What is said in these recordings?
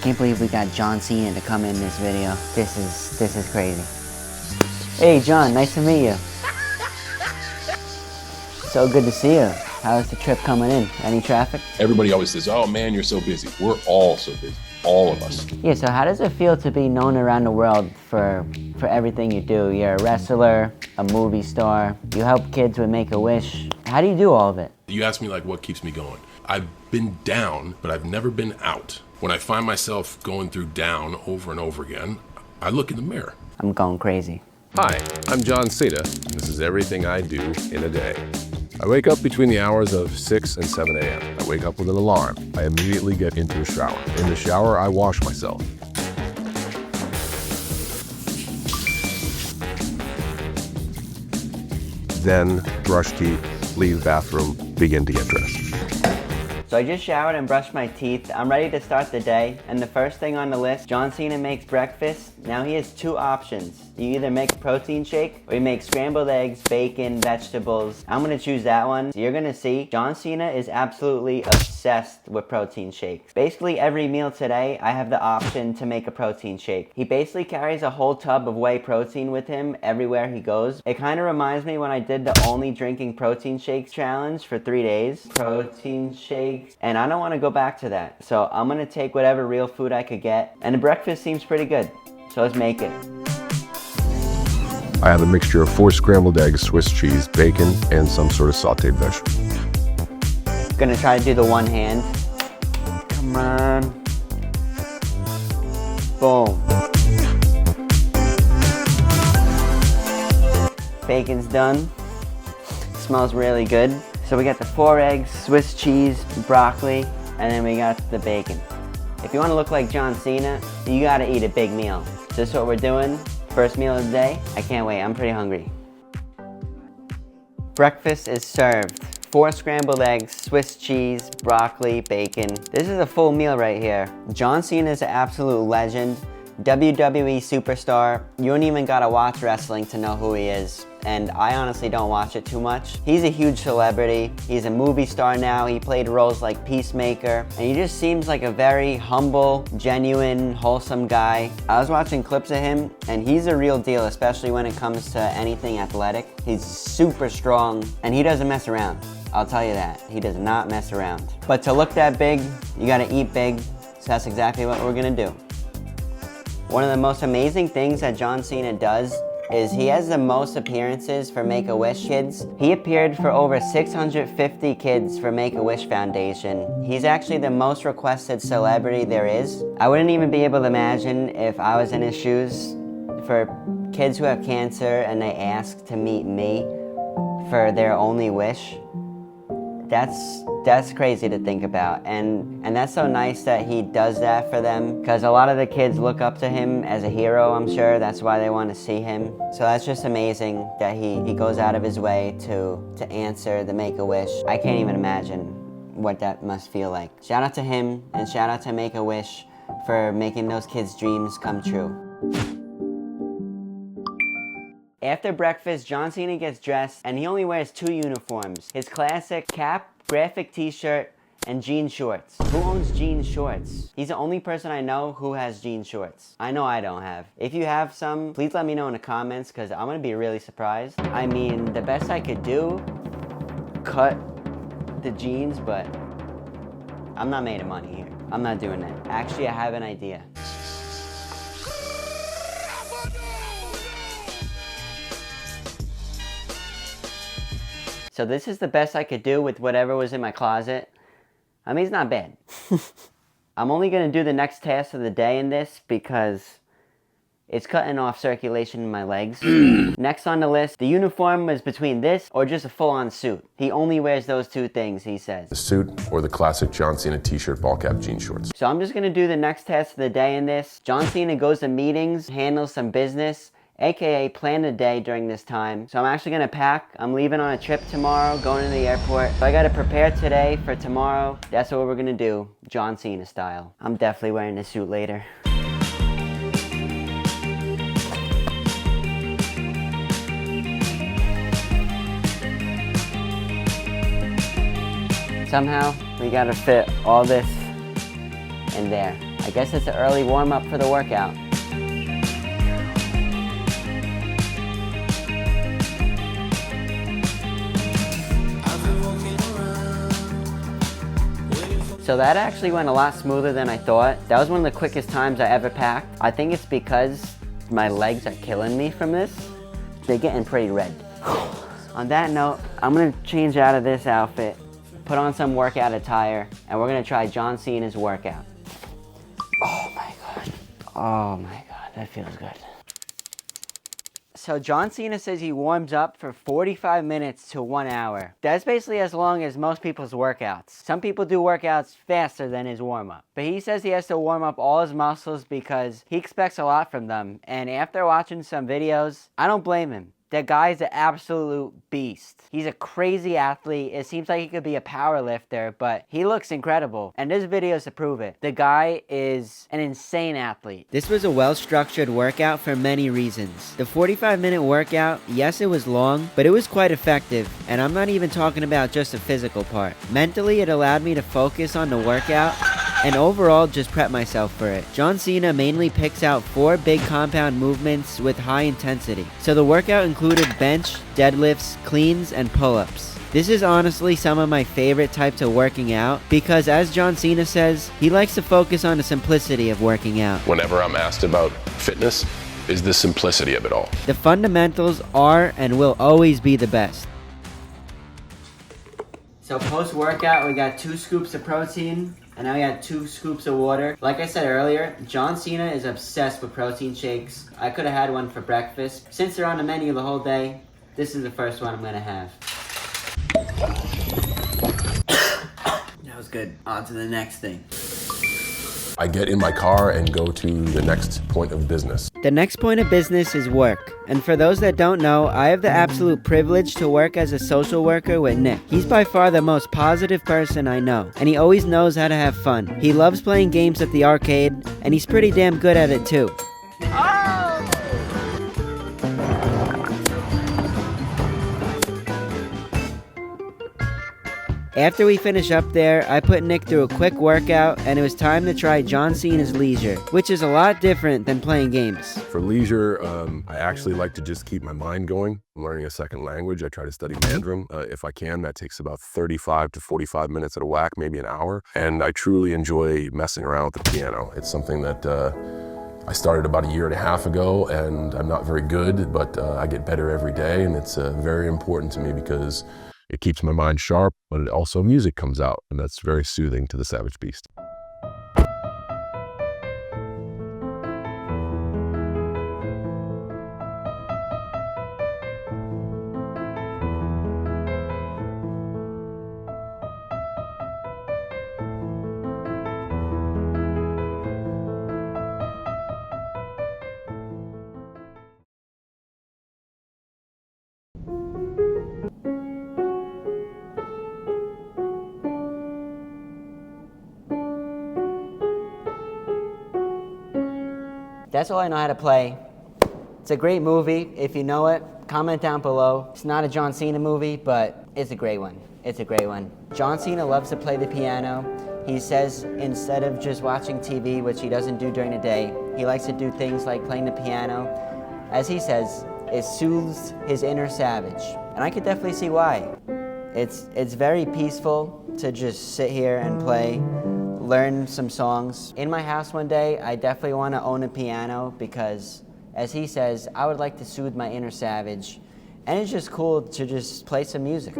Can't believe we got John Cena to come in this video. This is crazy. Hey John, nice to meet you. So good to see you. How's the trip coming in? Any traffic? Everybody always says, oh man, you're so busy. We're all so busy. All of us. Yeah, so how does it feel to be known around the world for everything you do? You're a wrestler, a movie star, you help kids with Make-A-Wish. How do you do all of it? You ask me like what keeps me going. I've been down, but I've never been out. When I find myself going through down over and over again, I look in the mirror. I'm going crazy. Hi, I'm John Cena. This is everything I do in a day. I wake up between the hours of 6 and 7 a.m. I wake up with an alarm. I immediately get into a shower. In the shower, I wash myself. Then brush teeth, leave bathroom, begin to get dressed. So I just showered and brushed my teeth. I'm ready to start the day. And the first thing on the list, John Cena makes breakfast. Now he has two options. You either make a protein shake or you make scrambled eggs, bacon, vegetables. I'm gonna choose that one. So you're gonna see John Cena is absolutely obsessed with protein shakes. Basically every meal today, I have the option to make a protein shake. He basically carries a whole tub of whey protein with him everywhere he goes. It kind of reminds me when I did the only drinking protein shakes challenge for 3 days. Protein shakes. And I don't want to go back to that. So I'm gonna take whatever real food I could get. And the breakfast seems pretty good. So let's make it. I have a mixture of 4 scrambled eggs, Swiss cheese, bacon, and some sort of sauteed vegetable. Gonna try to do the one hand. Come on. Boom. Bacon's done. Smells really good. So we got the 4 eggs, Swiss cheese, broccoli, and then we got the bacon. If you want to look like John Cena, you gotta eat a big meal. So this is what we're doing. First meal of the day. I can't wait, I'm pretty hungry. Breakfast is served. 4 scrambled eggs, Swiss cheese, broccoli, bacon. This is a full meal right here. John Cena is an absolute legend. WWE superstar. You don't even gotta watch wrestling to know who he is. And I honestly don't watch it too much. He's a huge celebrity. He's a movie star now. He played roles like Peacemaker. And he just seems like a very humble, genuine, wholesome guy. I was watching clips of him and he's a real deal, especially when it comes to anything athletic. He's super strong and he doesn't mess around. I'll tell you that. He does not mess around. But to look that big, you gotta eat big. So that's exactly what we're gonna do. One of the most amazing things that John Cena does is he has the most appearances for Make-A-Wish kids. He appeared for over 650 kids for Make-A-Wish Foundation. He's actually the most requested celebrity there is. I wouldn't even be able to imagine if I was in his shoes for kids who have cancer and they ask to meet me for their only wish. That's crazy to think about, and that's so nice that he does that for them, because a lot of the kids look up to him as a hero, I'm sure. That's why they want to see him. So that's just amazing that he goes out of his way to answer the Make-A-Wish. I can't even imagine what that must feel like. Shout out to him, and shout out to Make-A-Wish for making those kids' dreams come true. After breakfast, John Cena gets dressed and he only wears 2 uniforms. His classic cap, graphic t-shirt, and jean shorts. Who owns jean shorts? He's the only person I know who has jean shorts. I know I don't have. If you have some, please let me know in the comments because I'm gonna be really surprised. I mean, the best I could do, cut the jeans, but I'm not made of money here. I'm not doing that. Actually, I have an idea. So this is the best I could do with whatever was in my closet. I mean, it's not bad. I'm only gonna do the next task of the day in this because it's cutting off circulation in my legs. Next on the list, the uniform was between this or just a full-on suit. He only wears those 2 things, he says. The suit or the classic John Cena t-shirt, ball cap, jean shorts. So I'm just gonna do the next task of the day in this. John Cena goes to meetings, handles some business, aka plan the day during this time. So I'm actually gonna pack. I'm leaving on a trip tomorrow, going to the airport. So I gotta prepare today for tomorrow. That's what we're gonna do, John Cena style. I'm definitely wearing this suit later. Somehow, we gotta fit all this And there. I guess it's an early warm-up for the workout. So that actually went a lot smoother than I thought. That was one of the quickest times I ever packed. I think it's because my legs are killing me from this. They're getting pretty red. On that note, I'm gonna change out of this outfit, put on some workout attire, and we're gonna try John Cena's workout. Oh my God. Oh my God, that feels good. So John Cena says he warms up for 45 minutes to 1 hour. That's basically as long as most people's workouts. Some people do workouts faster than his warm-up. But he says he has to warm up all his muscles because he expects a lot from them. And after watching some videos, I don't blame him. That guy's an absolute beast. He's a crazy athlete. It seems like he could be a power lifter, but he looks incredible. And there's videos to prove it. The guy is an insane athlete. This was a well-structured workout for many reasons. The 45-minute workout, yes, it was long, but it was quite effective. And I'm not even talking about just the physical part. Mentally, it allowed me to focus on the workout and overall just prep myself for it. John Cena mainly picks out 4 big compound movements with high intensity. So the workout included bench, deadlifts, cleans, and pull-ups. This is honestly some of my favorite types of working out because, as John Cena says, he likes to focus on the simplicity of working out. Whenever I'm asked about fitness, is the simplicity of it all. The fundamentals are and will always be the best. So post-workout, we got 2 scoops of protein, and now we got 2 scoops of water. Like I said earlier, John Cena is obsessed with protein shakes. I could have had one for breakfast. Since they're on the menu the whole day, this is the first one I'm gonna have. That was good. On to the next thing. I get in my car and go to the next point of business. The next point of business is work. And for those that don't know, I have the absolute privilege to work as a social worker with Nick. He's by far the most positive person I know, and he always knows how to have fun. He loves playing games at the arcade, and he's pretty damn good at it too. After we finish up there, I put Nick through a quick workout, and it was time to try John Cena's leisure, which is a lot different than playing games. For leisure, I actually like to just keep my mind going. I'm learning a second language. I try to study Mandarin if I can. That takes about 35 to 45 minutes at a whack, maybe an hour. And I truly enjoy messing around with the piano. It's something that I started about 1.5 years ago, and I'm not very good, but I get better every day, and it's very important to me because it keeps my mind sharp, but it also music comes out, and that's very soothing to the savage beast. That's all I know how to play. It's a great movie. If you know it, comment down below. It's not a John Cena movie, but it's a great one. It's a great one. John Cena loves to play the piano. He says instead of just watching TV, which he doesn't do during the day, he likes to do things like playing the piano. As he says, it soothes his inner savage. And I could definitely see why. It's very peaceful to just sit here and play, learn some songs. In my house one day, I definitely want to own a piano because, as he says, I would like to soothe my inner savage. And it's just cool to just play some music.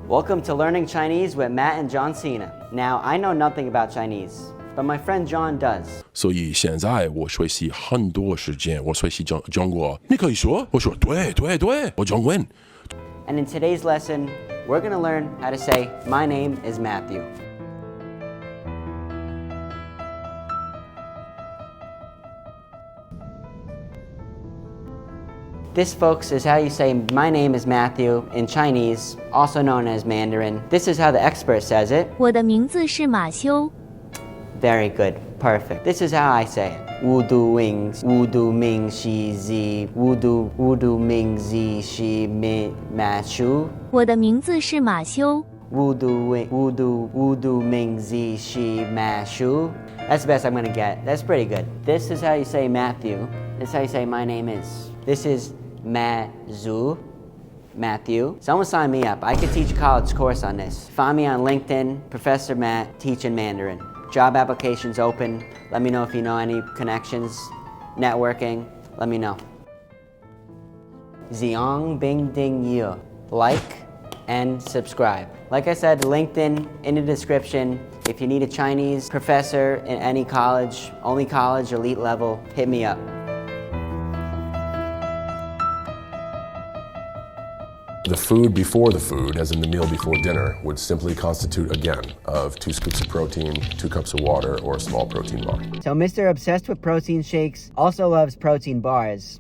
Welcome to Learning Chinese with Matt and John Cena. Now, I know nothing about Chinese, but my friend John does. 所以现在我学习很多时间，我学习中国。你可以说，我说对，我中文。And in today's lesson, we're going to learn how to say, my name is Matthew. This, folks, is how you say my name is Matthew in Chinese, also known as Mandarin. This is how the expert says it. 我的名字是马修。 Very good. Perfect. This is how I say it. Wudu wings, wudu ming shi zi, wudu ming zi shi mi ma shu. 我的名字是马修。 Wudu ming zi shi ma shu. That's the best I'm gonna get. That's pretty good. This is how you say Matthew. This is how you say my name is. This is Matthew. Someone sign me up. I could teach a college course on this. Find me on LinkedIn, Professor Matt, teaching Mandarin. Job applications open. Let me know if you know any connections, networking. Let me know. Xiong Bing Ding Yu. Like and subscribe. Like I said, LinkedIn in the description. If you need a Chinese professor in any college, only college, elite level, hit me up. The food before the food, as in the meal before dinner, would simply constitute, again, of 2 scoops of protein, 2 cups of water, or a small protein bar. So Mr. Obsessed with protein shakes also loves protein bars.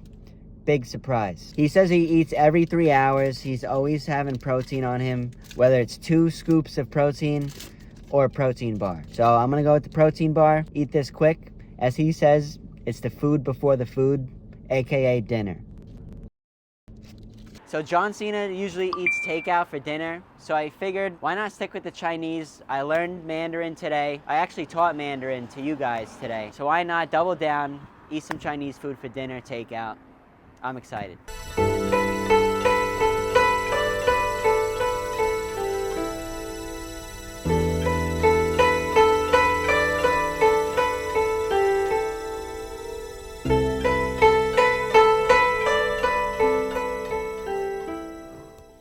Big surprise. He says he eats every 3 hours. He's always having protein on him, whether it's 2 scoops of protein or a protein bar. So I'm gonna go with the protein bar, eat this quick. As he says, it's the food before the food, AKA dinner. So John Cena usually eats takeout for dinner, so I figured why not stick with the Chinese. I learned Mandarin today. I actually taught Mandarin to you guys today. So why not double down, eat some Chinese food for dinner, takeout. I'm excited.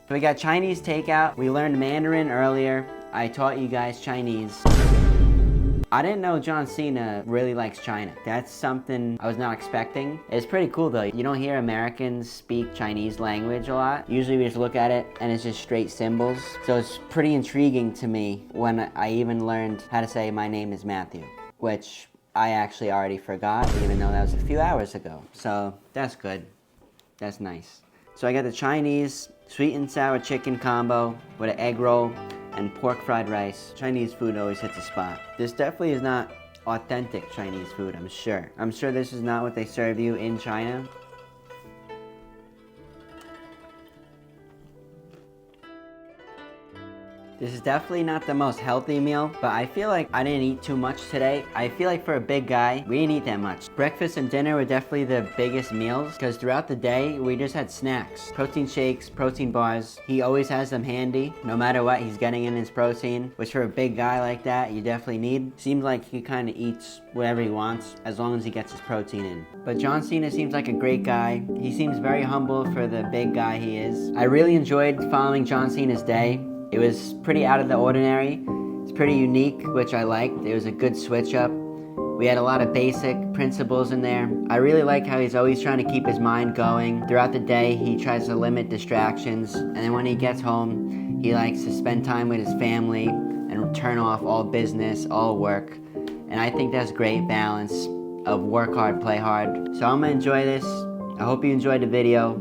So we got Chinese takeout. We learned Mandarin earlier. I taught you guys Chinese. I didn't know John Cena really likes China. That's something I was not expecting. It's pretty cool though. You don't hear Americans speak Chinese language a lot. Usually we just look at it and it's just straight symbols. So it's pretty intriguing to me when I even learned how to say my name is Matthew, which I actually already forgot, even though that was a few hours ago. So that's good. That's nice. So I got the Chinese sweet and sour chicken combo with an egg roll and pork fried rice. Chinese food always hits a spot. This definitely is not authentic Chinese food, I'm sure. I'm sure this is not what they serve you in China. This is definitely not the most healthy meal, but I feel like I didn't eat too much today. I feel like for a big guy, we didn't eat that much. Breakfast and dinner were definitely the biggest meals because throughout the day, we just had snacks. Protein shakes, protein bars. He always has them handy. No matter what, he's getting in his protein, which for a big guy like that, you definitely need. Seems like he kind of eats whatever he wants as long as he gets his protein in. But John Cena seems like a great guy. He seems very humble for the big guy he is. I really enjoyed following John Cena's day. It was pretty out of the ordinary. It's pretty unique, which I liked. It was a good switch up. We had a lot of basic principles in there. I really like how he's always trying to keep his mind going. Throughout the day, he tries to limit distractions. And then when he gets home, he likes to spend time with his family and turn off all business, all work. And I think that's great balance of work hard, play hard. So I'm gonna enjoy this. I hope you enjoyed the video.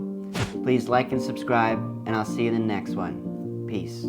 Please like and subscribe, and I'll see you in the next one. Peace.